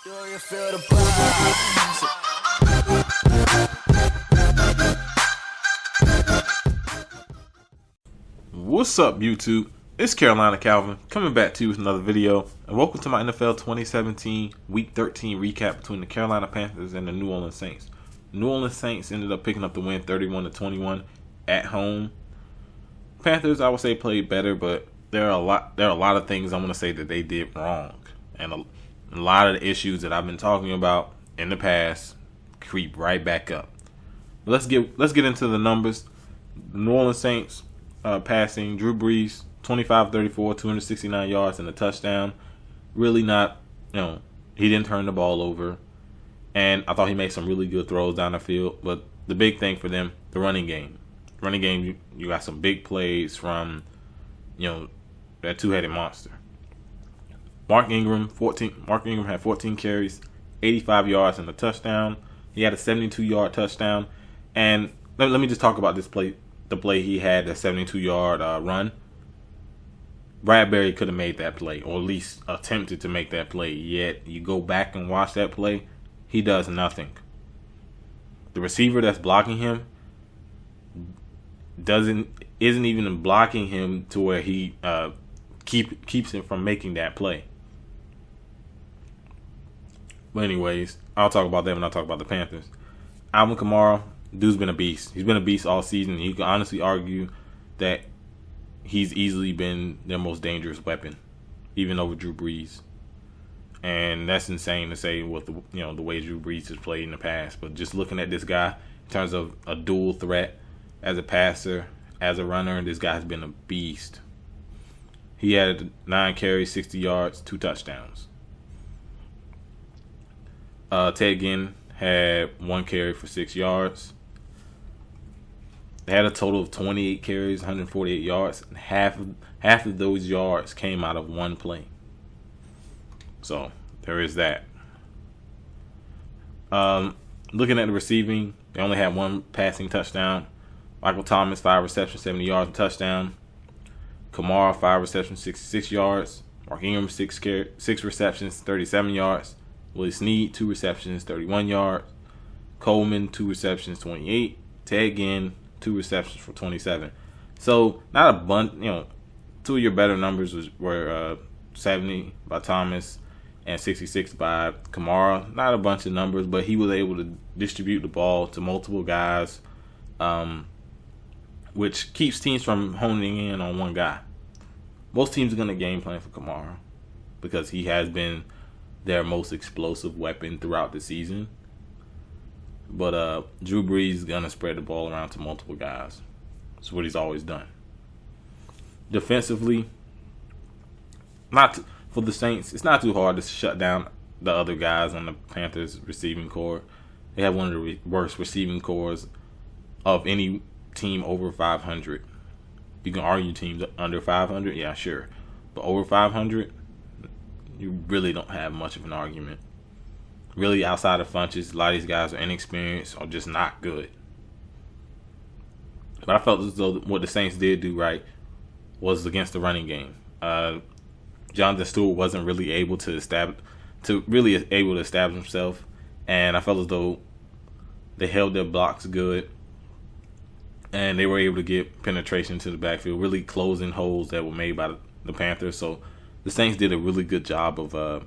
Do you feel the vibes? What's up, YouTube? It's Carolina Calvin coming back to you with another video, and welcome to my NFL 2017 Week 13 recap between the Carolina Panthers and the New Orleans Saints. New Orleans Saints ended up picking up the win 31-21 at home. Panthers, I would say, played better, but there are a lot of things I want to say that they did wrong, and a lot of the issues that I've been talking about in the past creep right back up. Let's get into the numbers. The New Orleans Saints passing, Drew Brees 25-34, 269 yards and a touchdown. Really not, he didn't turn the ball over, and I thought he made some really good throws down the field. But the big thing for them, the running game. Running game, you got some big plays from, that two-headed monster. Mark Ingram had 14 carries, 85 yards and a touchdown. He had a 72-yard touchdown. And let me just talk about this play. The play he had, the 72-yard run. Bradbury could have made that play, or at least attempted to make that play. Yet you go back and watch that play, he does nothing. The receiver that's blocking him isn't even blocking him to where he keeps him from making that play. But anyways, I'll talk about that when I talk about the Panthers. Alvin Kamara, dude's been a beast. He's been a beast all season. You can honestly argue that he's easily been their most dangerous weapon, even over Drew Brees. And that's insane to say with the way Drew Brees has played in the past. But just looking at this guy in terms of a dual threat as a passer, as a runner, this guy has been a beast. He had 9 carries, 60 yards, 2 touchdowns. Ted Ginn had 1 carry for 6 yards. They had a total of 28 carries, 148 yards. And half of those yards came out of one play. So there is that. Looking at the receiving, they only had 1 passing touchdown. Michael Thomas, 5 receptions, 70 yards, and touchdown. Kamara, 5 receptions, 66 yards. Mark Ingram, 6 receptions, 37 yards. Willie Snead, 2 receptions, 31 yards. Coleman, 2 receptions, 28. Ted Ginn, 2 receptions for 27. So not a bunch. 2 of your better numbers were 70 by Thomas and 66 by Kamara. Not a bunch of numbers, but he was able to distribute the ball to multiple guys, which keeps teams from honing in on one guy. Most teams are going to game plan for Kamara because he has been their most explosive weapon throughout the season. But Drew Brees is going to spread the ball around to multiple guys. That's what he's always done. Defensively, for the Saints, it's not too hard to shut down the other guys on the Panthers receiving core. They have one of the worst receiving cores of any team over 500. You can argue teams under 500, yeah, sure. But over 500, you really don't have much of an argument. Really, outside of Funches, a lot of these guys are inexperienced or just not good. But I felt as though what the Saints did do right was against the running game. Jonathan Stewart wasn't really able to establish himself, and I felt as though they held their blocks good, and they were able to get penetration to the backfield, really closing holes that were made by the Panthers. So the Saints did a really good job of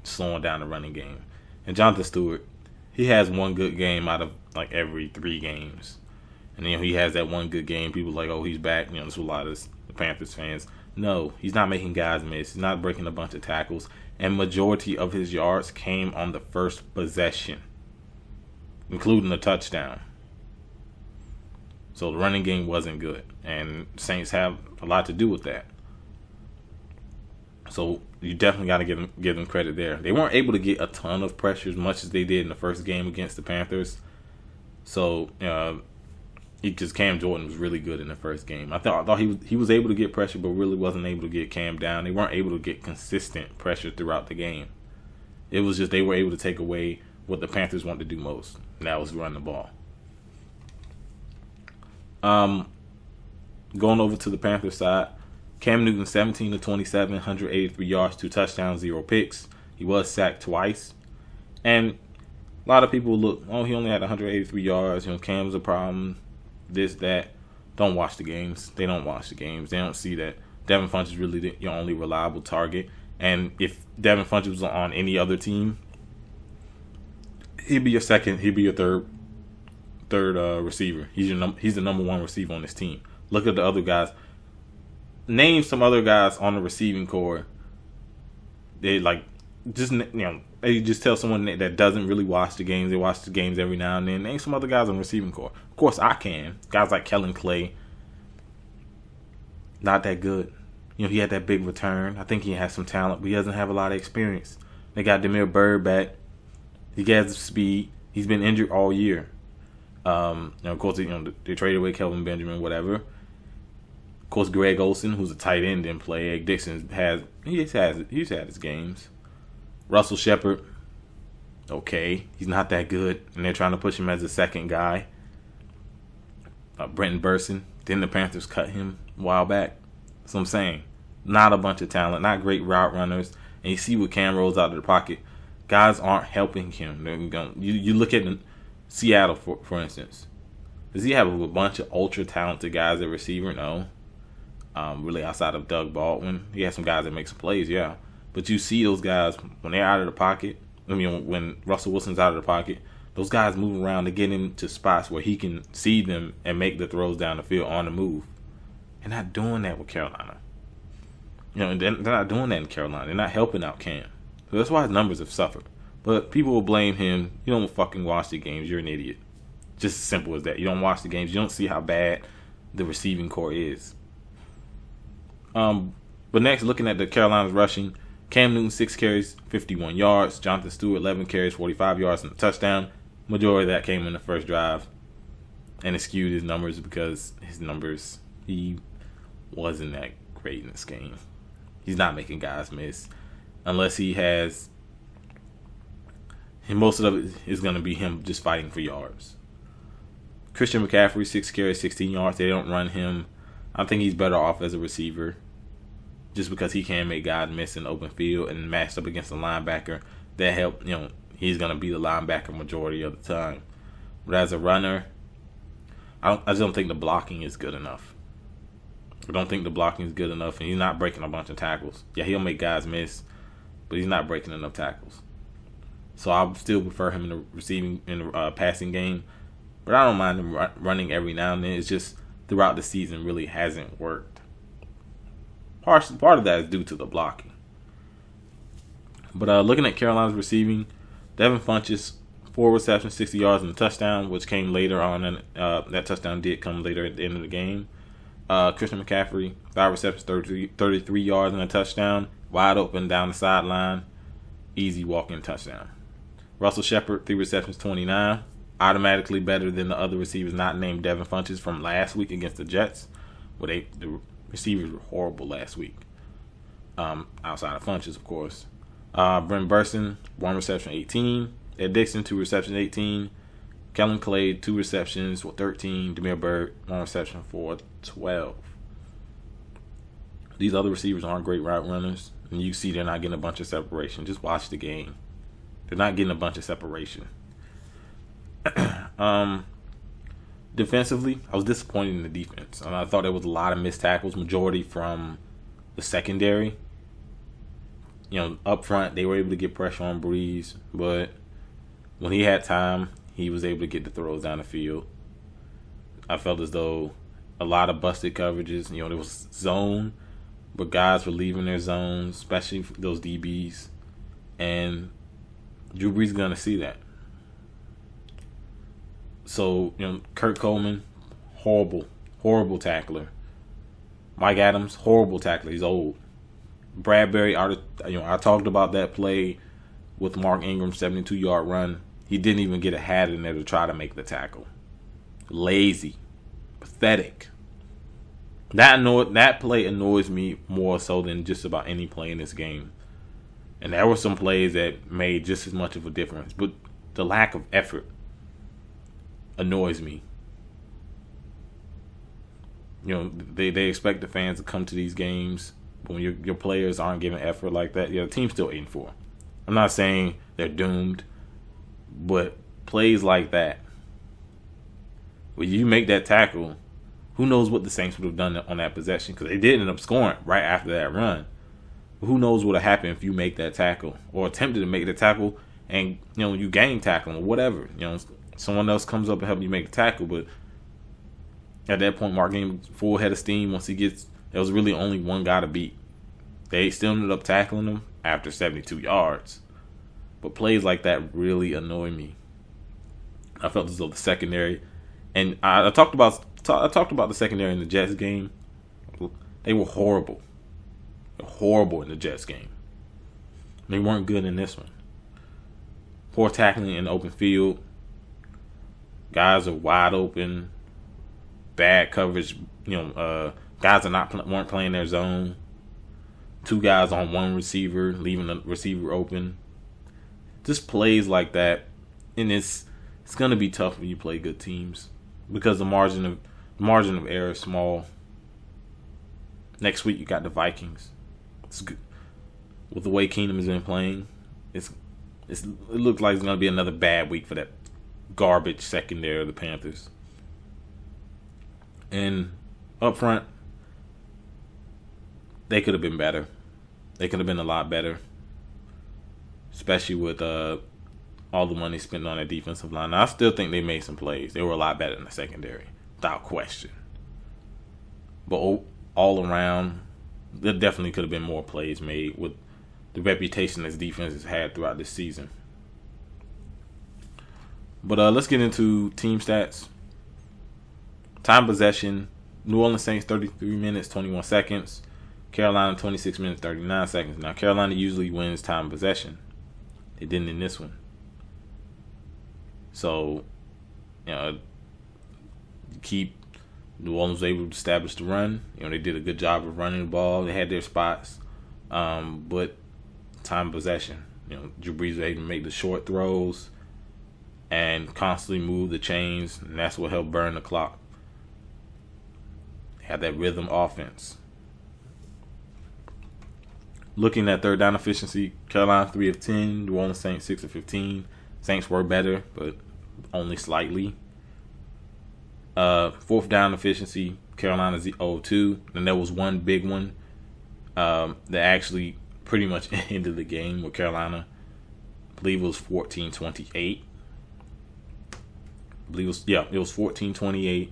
slowing down the running game. And Jonathan Stewart, he has one good game out of like every 3 games. And then he has that one good game. People are like, oh, he's back. That's what a lot of the Panthers fans. No, he's not making guys miss. He's not breaking a bunch of tackles. And majority of his yards came on the first possession, including a touchdown. So the running game wasn't good. And Saints have a lot to do with that. So you definitely got to give them credit there. They weren't able to get a ton of pressure as much as they did in the first game against the Panthers. So because Cam Jordan was really good in the first game. I thought he was able to get pressure, but really wasn't able to get Cam down. They weren't able to get consistent pressure throughout the game. It was just they were able to take away what the Panthers want to do most, and that was run the ball. Going over to the Panthers side, Cam Newton 17 to 27, 183 yards, 2 touchdowns, 0 picks. He was sacked twice. And a lot of people look, oh, he only had 183 yards. Cam's a problem. This, that. Don't watch the games. They don't watch the games. They don't see that Devin Funchess is really your only reliable target. And if Devin Funchess was on any other team, he'd be your second. He'd be your third receiver. He's the number one receiver on this team. Look at the other guys. Name some other guys on the receiving core. They they just tell someone that doesn't really watch the games. They watch the games every now and then. Name some other guys on the receiving core. Of course, I can. Guys like Kellen Clay. Not that good. He had that big return. I think he has some talent, but he doesn't have a lot of experience. They got Demir Bird back. He has speed. He's been injured all year. Of course, they traded away Kelvin Benjamin, whatever. Of course, Greg Olsen, who's a tight end, didn't play. Egg Dixon he's had his games. Russell Shepard, okay, he's not that good, and they're trying to push him as a second guy. Brenton Burson, didn't the Panthers cut him a while back? That's what I'm saying. Not a bunch of talent, not great route runners, and you see what Cam rolls out of the pocket. Guys aren't helping him. You look at Seattle, for instance. Does he have a bunch of ultra-talented guys at receiver? No. Really outside of Doug Baldwin. He has some guys that make some plays, yeah. But you see those guys, when they're out of the pocket, when Russell Wilson's out of the pocket, those guys move around to get into spots where he can see them and make the throws down the field on the move. They're not doing that with Carolina. They're not doing that in Carolina. They're not helping out Cam. So that's why his numbers have suffered. But people will blame him. You don't fucking watch the games. You're an idiot. Just as simple as that. You don't watch the games. You don't see how bad the receiving core is. But next, looking at the Carolina's rushing, Cam Newton, 6 carries, 51 yards. Jonathan Stewart, 11 carries, 45 yards, and a touchdown. Majority of that came in the first drive. And it skewed his numbers because he wasn't that great in this game. He's not making guys miss. Unless he has... And most of it is going to be him just fighting for yards. Christian McCaffrey, 6 carries, 16 yards. They don't run him. I think he's better off as a receiver. Just because he can make guys miss in the open field and matched up against a linebacker, that help. He's going to be the linebacker majority of the time. But as a runner, I just don't think the blocking is good enough. I don't think the blocking is good enough, and he's not breaking a bunch of tackles. Yeah, he'll make guys miss, but he's not breaking enough tackles. So I still prefer him in the passing game, but I don't mind him running every now and then. It's just throughout the season really hasn't worked. Part of that is due to the blocking. But looking at Carolina's receiving, Devin Funchess, 4 receptions, 60 yards, and a touchdown, which came later on. And that touchdown did come later at the end of the game. Christian McCaffrey, 5 receptions, 33 yards, and a touchdown. Wide open down the sideline. Easy walk-in touchdown. Russell Shepard, 3 receptions, 29. Automatically better than the other receivers not named Devin Funchess from last week against the Jets, where the receivers were horrible last week. Outside of Funchess, of course. Brent Burson, 1 reception, 18. Ed Dixon, 2 receptions, 18. Kellen Clay, 2 receptions for 13. Demir Bird, 1 reception for 12. These other receivers aren't great route runners, and you see they're not getting a bunch of separation. Just watch the game. They're not getting a bunch of separation. Defensively, I was disappointed in the defense. I thought there was a lot of missed tackles, majority from the secondary. Up front, they were able to get pressure on Breeze, but when he had time, he was able to get the throws down the field. I felt as though a lot of busted coverages. There was zone, but guys were leaving their zones, especially those DBs. And Drew Brees is going to see that. So, Kurt Coleman, horrible tackler. Mike Adams, horrible tackler. He's old. Bradbury, I talked about that play with Mark Ingram's 72-yard run. He didn't even get a hat in there to try to make the tackle. Lazy. Pathetic. That play annoys me more so than just about any play in this game. And there were some plays that made just as much of a difference. But the lack of effort annoys me. They expect the fans to come to these games, but when your players aren't giving effort like that, the team's still 8-4. I'm not saying they're doomed, but plays like that, when you make that tackle, who knows what the Saints would have done on that possession, because they did end up scoring right after that run. But who knows what would have happened if you make that tackle or attempted to make the tackle and you gang tackle or whatever. Someone else comes up and help you make the tackle, but at that point, Mark gained full head of steam. Once there was really only one guy to beat. They still ended up tackling him after 72 yards. But plays like that really annoy me. I felt as though the secondary, and I talked about the secondary in the Jets game. They were horrible. They were horrible in the Jets game. They weren't good in this one. Poor tackling in the open field. Guys are wide open. Bad coverage. Guys weren't playing their zone. 2 guys on 1 receiver, leaving the receiver open. Just plays like that, and it's gonna be tough when you play good teams because the margin of error is small. Next week you got the Vikings. It's good. With the way Keenum has been playing, it looks like it's gonna be another bad week for that garbage secondary of the Panthers. And up front, they could have been better. They could have been a lot better, especially with all the money spent on their defensive line. Now, I still think they made some plays. They were a lot better in the secondary, without question. But all around, there definitely could have been more plays made with the reputation this defense has had throughout this season. But let's get into team stats. Time possession, New Orleans Saints 33 minutes, 21 seconds. Carolina 26 minutes, 39 seconds. Now, Carolina usually wins time possession. They didn't in this one. So, keep New Orleans able to establish the run. They did a good job of running the ball. They had their spots. But time possession. Drew Brees was able to make the short throws and constantly move the chains, and that's what helped burn the clock. They had that rhythm offense. Looking at third down efficiency, Carolina 3 of 10, New Orleans Saints 6 of 15. Saints were better, but only slightly. Fourth down efficiency, Carolina 0 of 2. Then there was one big one that actually pretty much ended the game with Carolina. I believe it was 14-28. It was 14-28,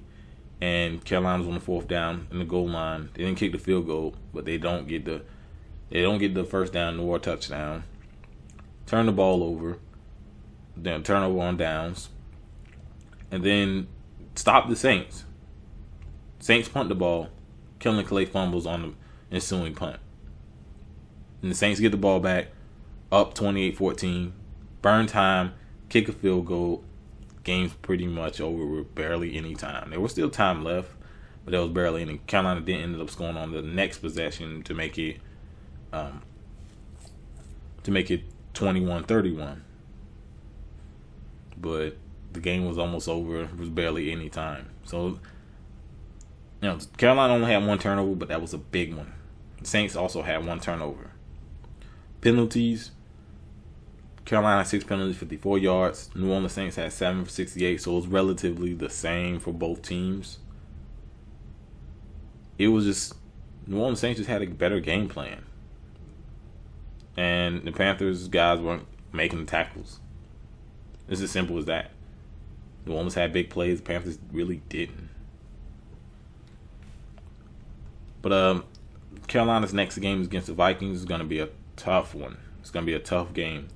and Carolina was on the fourth down in the goal line. They didn't kick the field goal, but they don't get the first down nor a touchdown. Turn the ball over, then turnover on downs, and then stop the Saints. Saints punt the ball. Kellen Clay fumbles on the ensuing punt. And the Saints get the ball back, up 28-14. Burn time, kick a field goal. Game's pretty much over with barely any time. There was still time left, but there was barely any. Carolina didn't end up scoring on the next possession to make it 21-31. But the game was almost over. It was barely any time. So, Carolina only had one turnover, but that was a big one. The Saints also had one turnover. Penalties. Carolina had 6 penalties, 54 yards. New Orleans Saints had 7 for 68, so it was relatively the same for both teams. It was just New Orleans Saints just had a better game plan. And the Panthers guys weren't making the tackles. It's as simple as that. New Orleans had big plays. The Panthers really didn't. But Carolina's next game against the Vikings is going to be a tough one. It's going to be a tough game.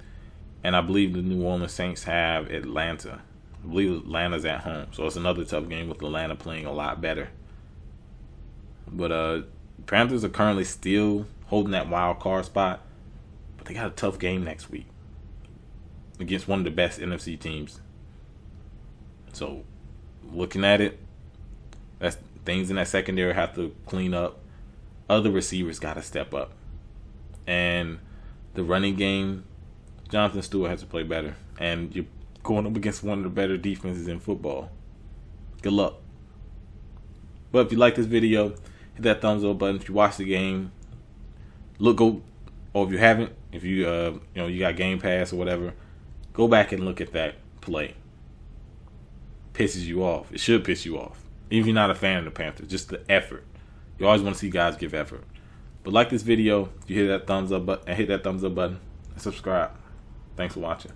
And I believe the New Orleans Saints have Atlanta. I believe Atlanta's at home. So it's another tough game with Atlanta playing a lot better. But Panthers are currently still holding that wild card spot. But they got a tough game next week against one of the best NFC teams. So looking at it, that's things in that secondary have to clean up. Other receivers got to step up. And the running game, Jonathan Stewart has to play better. And you're going up against one of the better defenses in football. Good luck. But if you like this video, hit that thumbs up button. If you watch the game, or if you haven't, If you you got Game Pass or whatever, go back and look at that play. Pisses you off. It should piss you off. Even if you're not a fan of the Panthers, just the effort. You always want to see guys give effort. But like this video, if you hit that thumbs up button and subscribe. Thanks for watching.